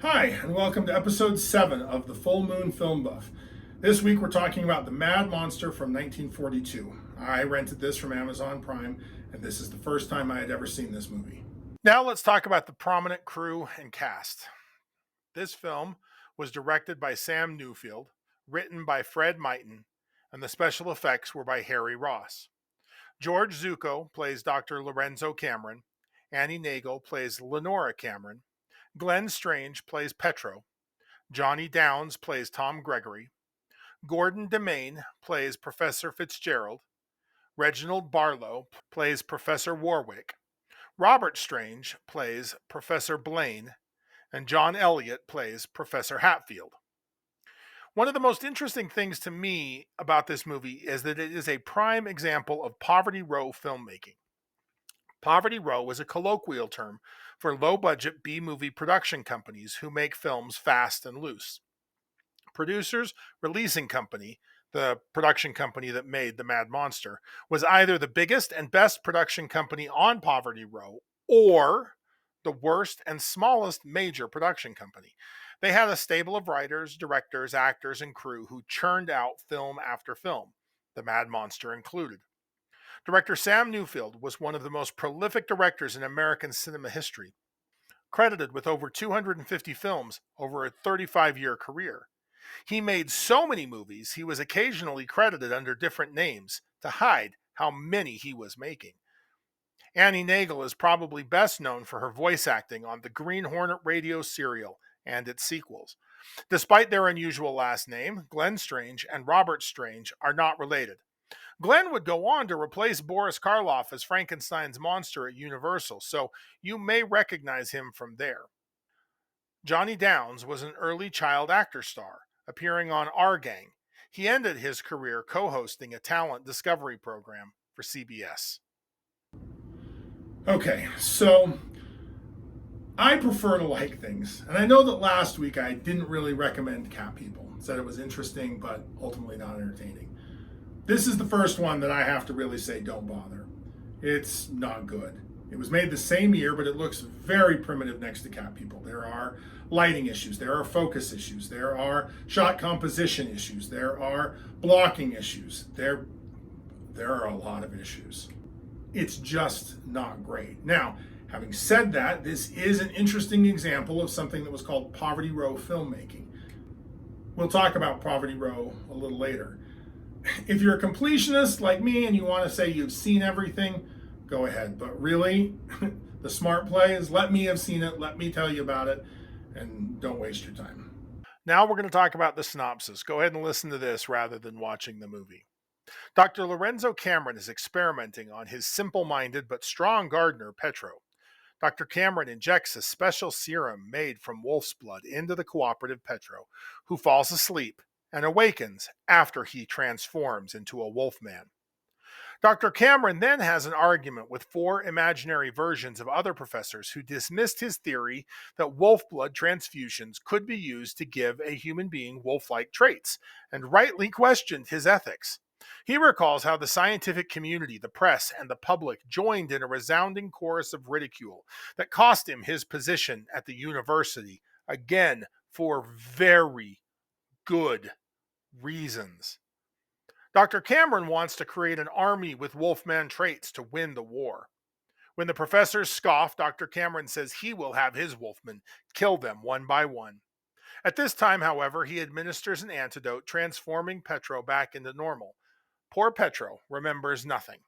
Hi, and welcome to episode 7 of the Full Moon Film Buff. This week we're talking about The Mad Monster from 1942. I rented this from Amazon Prime, and this is the first time I had ever seen this movie. Now let's talk about the prominent crew and cast. This film was directed by Sam Newfield, written by Fred Mighton, and the special effects were by Harry Ross. George Zucco plays Dr. Lorenzo Cameron, Annie Nagel plays Lenora Cameron, Glenn Strange plays Petro, Johnny Downs plays Tom Gregory, Gordon Demain plays Professor Fitzgerald, Reginald Barlow plays Professor Warwick, Robert Strange plays Professor Blaine, and John Elliott plays Professor Hatfield. One of the most interesting things to me about this movie is that it is a prime example of Poverty Row filmmaking. Poverty Row is a colloquial term for low budget B movie production companies who make films fast and loose. Producers Releasing Company, the production company that made The Mad Monster, was either the biggest and best production company on Poverty Row or the worst and smallest major production company. They had a stable of writers, directors, actors, and crew who churned out film after film, The Mad Monster included. Director Sam Newfield was one of the most prolific directors in American cinema history, credited with over 250 films over a 35-year career. He made so many movies, he was occasionally credited under different names to hide how many he was making. Annie Nagel is probably best known for her voice acting on the Green Hornet radio serial and its sequels. Despite their unusual last name, Glenn Strange and Robert Strange are not related. Glenn would go on to replace Boris Karloff as Frankenstein's monster at Universal, so you may recognize him from there. Johnny Downs was an early child actor star, appearing on Our Gang. He ended his career co hosting a talent discovery program for CBS. Okay, so I prefer to like things. And I know that last week I didn't really recommend Cat People. Said it was interesting, but ultimately not entertaining. This is the first one that I have to really say don't bother. It's not good. It was made the same year, but it looks very primitive next to Cat People. There are lighting issues, there are focus issues, there are shot composition issues, there are blocking issues. There are a lot of issues. It's just not great. Now, having said that, this is an interesting example of something that was called Poverty Row filmmaking. We'll talk about Poverty Row a little later. If you're a completionist like me and you want to say you've seen everything, go ahead. But really, the smart play is let me have seen it, let me tell you about it, and don't waste your time. Now we're going to talk about the synopsis. Go ahead and listen to this rather than watching the movie. Dr. Lorenzo Cameron is experimenting on his simple minded but strong gardener, Petro. Dr. Cameron injects a special serum made from wolf's blood into the cooperative Petro, who falls asleep and awakens after he transforms into a wolfman. Dr. Cameron then has an argument with four imaginary versions of other professors who dismissed his theory that wolf blood transfusions could be used to give a human being wolf like traits, and rightly questioned his ethics. He recalls how the scientific community, the press, and the public joined in a resounding chorus of ridicule that cost him his position at the university, again, for very good reasons. Dr. Cameron wants to create an army with Wolfman traits to win the war. When the professors scoff, Dr. Cameron says he will have his Wolfmen kill them one by one. At this time, however, he administers an antidote, transforming Petro back into normal. Poor Petro remembers nothing.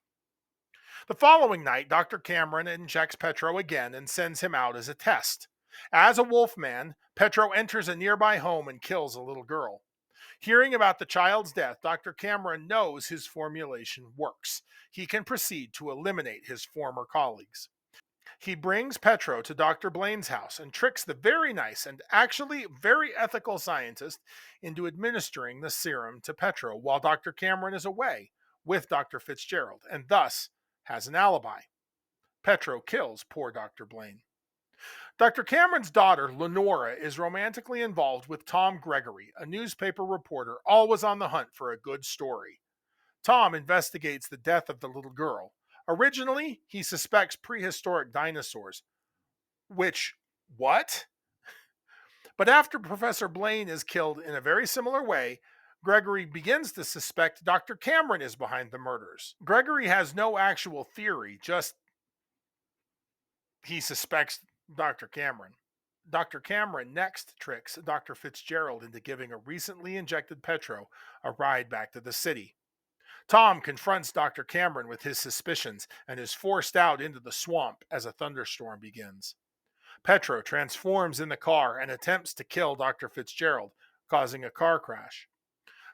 The following night, Dr. Cameron injects Petro again and sends him out as a test. As a Wolfman, Petro enters a nearby home and kills a little girl. Hearing about the child's death, Dr. Cameron knows his formulation works. He can proceed to eliminate his former colleagues. He brings Petro to Dr. Blaine's house and tricks the very nice and actually very ethical scientist into administering the serum to Petro while Dr. Cameron is away with Dr. Fitzgerald and thus has an alibi. Petro kills poor Dr. Blaine. Dr. Cameron's daughter, Lenora, is romantically involved with Tom Gregory, a newspaper reporter always on the hunt for a good story. Tom investigates the death of the little girl. Originally, he suspects prehistoric dinosaurs. Which, what? But after Professor Blaine is killed in a very similar way, Gregory begins to suspect Dr. Cameron is behind the murders. Gregory has no actual theory, just he suspects Dr. Cameron. Dr. Cameron next tricks Dr. Fitzgerald into giving a recently injected Petro a ride back to the city. Tom confronts Dr. Cameron with his suspicions and is forced out into the swamp as a thunderstorm begins. Petro transforms in the car and attempts to kill Dr. Fitzgerald, causing a car crash.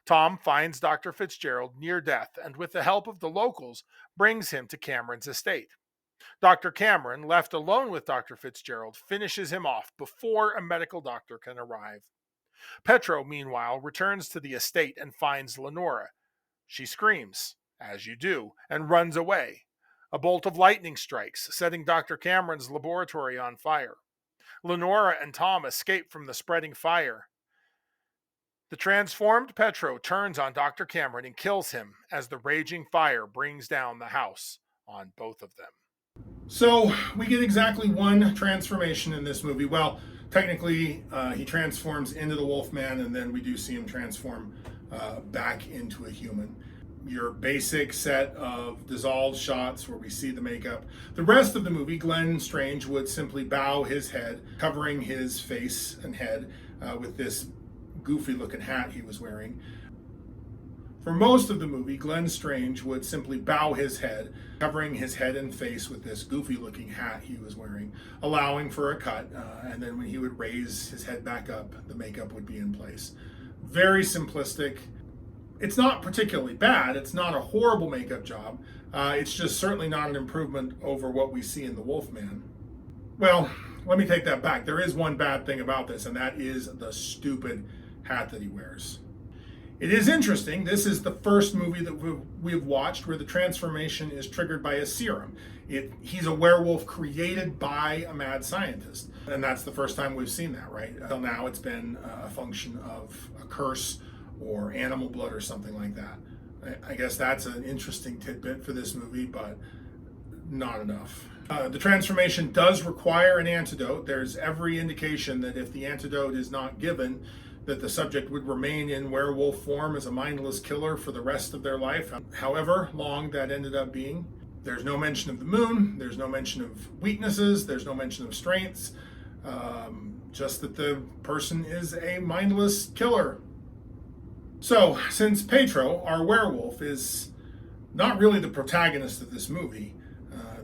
Tom finds Dr. Fitzgerald near death and, with the help of the locals, brings him to Cameron's estate. Dr. Cameron, left alone with Dr. Fitzgerald, finishes him off before a medical doctor can arrive. Petro, meanwhile, returns to the estate and finds Lenora. She screams, as you do, and runs away. A bolt of lightning strikes, setting Dr. Cameron's laboratory on fire. Lenora and Tom escape from the spreading fire. The transformed Petro turns on Dr. Cameron and kills him as the raging fire brings down the house on both of them. So we get exactly one transformation in this movie. Well, technically, he transforms into the Wolfman, and then we do see him transform back into a human. Your basic set of dissolved shots where we see the makeup. The rest of the movie, Glenn Strange would simply bow his head, covering his face and head with this goofy looking hat he was wearing. For most of the movie, Glenn Strange would simply bow his head, covering his head and face with this goofy looking hat he was wearing, allowing for a cut, and then when he would raise his head back up, the makeup would be in place. Very simplistic. It's not particularly bad. It's not a horrible makeup job. It's just certainly not an improvement over what we see in The Wolfman. Well, let me take that back. There is one bad thing about this, and that is the stupid hat that he wears. It is interesting. This is the first movie that we've watched where the transformation is triggered by a serum. He's a werewolf created by a mad scientist. And that's the first time we've seen that, right? Until now, it's been a function of a curse or animal blood or something like that. I guess that's an interesting tidbit for this movie, but not enough. The transformation does require an antidote. There's every indication that if the antidote is not given, that the subject would remain in werewolf form as a mindless killer for the rest of their life, however long that ended up being. There's no mention of the moon, there's no mention of weaknesses, there's no mention of strengths, just that the person is a mindless killer. So, since Petro, our werewolf, is not really the protagonist of this movie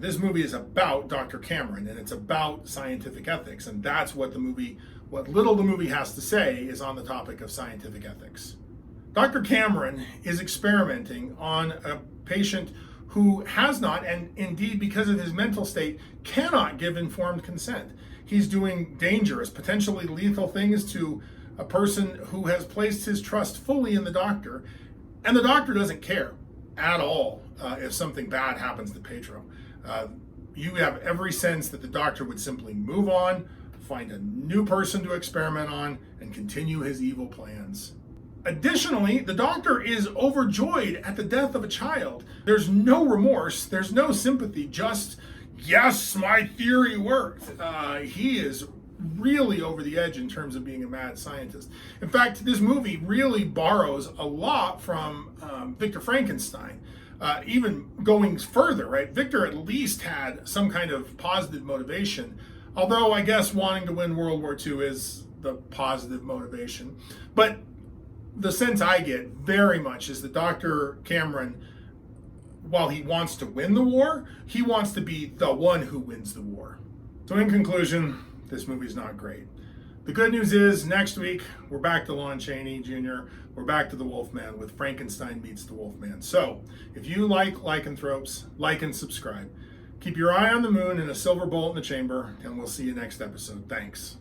is about Dr. Cameron, and it's about scientific ethics, and that's what little the movie has to say is on the topic of scientific ethics. Dr. Cameron is experimenting on a patient who has not, and indeed because of his mental state, cannot give informed consent. He's doing dangerous, potentially lethal things to a person who has placed his trust fully in the doctor, and the doctor doesn't care at all if something bad happens to Petro. You have every sense that the doctor would simply move on, find a new person to experiment on, and continue his evil plans. Additionally, the doctor is overjoyed at the death of a child. There's no remorse, there's no sympathy, just, yes, my theory worked. He is really over the edge in terms of being a mad scientist. In fact, this movie really borrows a lot from Victor Frankenstein. Even going further, right? Victor at least had some kind of positive motivation, although I guess wanting to win World War II is the positive motivation. But the sense I get very much is that Dr. Cameron, while he wants to win the war, he wants to be the one who wins the war. So in conclusion, this movie's not great. The good news is next week, we're back to Lon Chaney Jr., we're back to the Wolfman with Frankenstein meets the Wolfman. So if you like lycanthropes, like and subscribe. Keep your eye on the moon and a silver bullet in the chamber, and we'll see you next episode. Thanks.